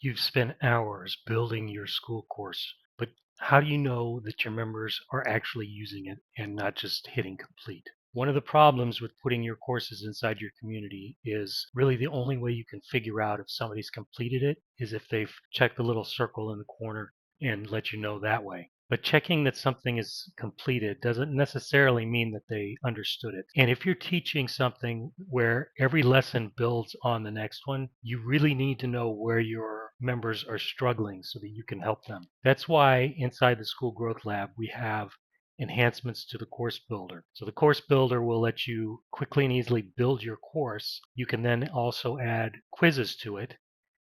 You've spent hours building your school course, but how do you know that your members are actually using it and not just hitting complete? One of the problems with putting your courses inside your community is really the only way you can figure out if somebody's completed it is if they've checked the little circle in the corner and let you know that way. But checking that something is completed doesn't necessarily mean that they understood it. And if you're teaching something where every lesson builds on the next one, you really need to know where your members are struggling so that you can help them. That's why inside the Skool Growth Lab, we have enhancements to the course builder. So the course builder will let you quickly and easily build your course. You can then also add quizzes to it,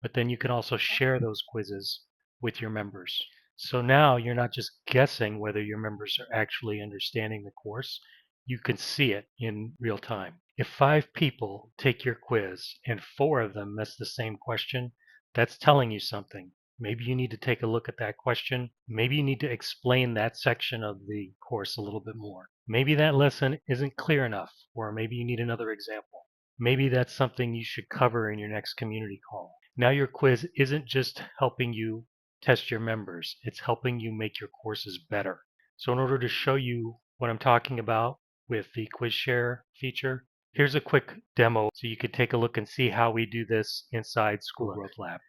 but then you can also share those quizzes with your members. So now you're not just guessing whether your members are actually understanding the course, you can see it in real time. If 5 people take your quiz and 4 of them miss the same question, that's telling you something. Maybe you need to take a look at that question. Maybe you need to explain that section of the course a little bit more. Maybe that lesson isn't clear enough, or maybe you need another example. Maybe that's something you should cover in your next community call. Now your quiz isn't just helping you test your members, it's helping you make your courses better. So in order to show you what I'm talking about with the quiz share feature, here's a quick demo so you could take a look and see how we do this inside Skool Growth Lab.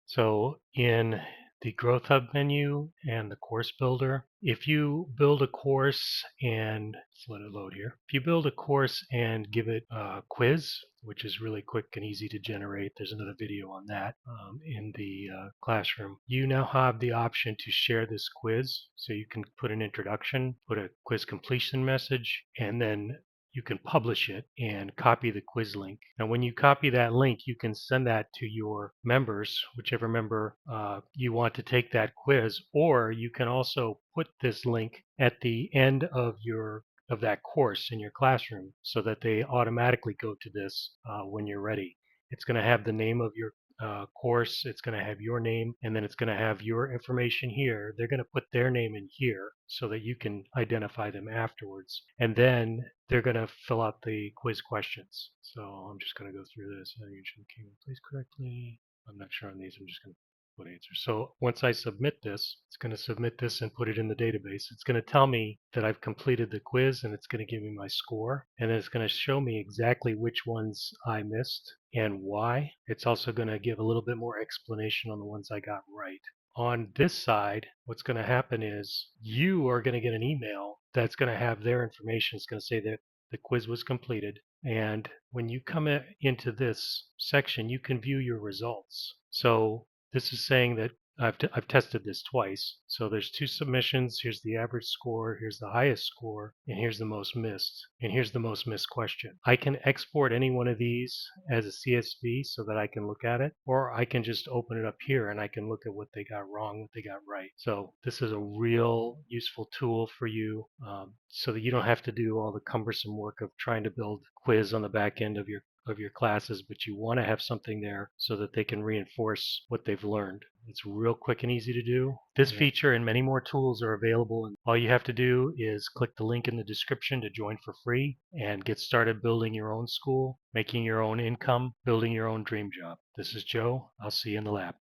So in the Growth Hub menu and the course builder, if you build a course and let's let it load here. If you build a course and give it a quiz, which is really quick and easy to generate, there's another video on that in the classroom. You now have the option to share this quiz. So you can put an introduction, put a quiz completion message, and then you can publish it and copy the quiz link. Now, when you copy that link, you can send that to your members, whichever member you want to take that quiz, or you can also put this link at the end of that course in your classroom so that they automatically go to this when you're ready. It's going to have the name of your course, it's going to have your name, and then it's going to have your information here. They're going to put their name in here so that you can identify them afterwards. And then they're going to fill out the quiz questions. So I'm just going to go through this. You should please correctly. I'm not sure on these. I'm just going to put answers. So once I submit this, it's going to submit this and put it in the database. It's going to tell me that I've completed the quiz and it's going to give me my score. And then it's going to show me exactly which ones I missed and why. It's also going to give a little bit more explanation on the ones I got right. On this side, what's going to happen is you are going to get an email that's going to have their information. It's going to say that the quiz was completed. And when you come into this section, you can view your results. So this is saying that I've tested this twice. So there's 2 submissions. Here's the average score. Here's the highest score. And here's the most missed. And here's the most missed question. I can export any one of these as a CSV so that I can look at it. Or I can just open it up here and I can look at what they got wrong, what they got right. So this is a real useful tool for you so that you don't have to do all the cumbersome work of trying to build quiz on the back end of your classes, but you want to have something there so that they can reinforce what they've learned. It's real quick and easy to do. This feature and many more tools are available, and all you have to do is click the link in the description to join for free and get started building your own school, making your own income, building your own dream job. This is Joe. I'll see you in the lab.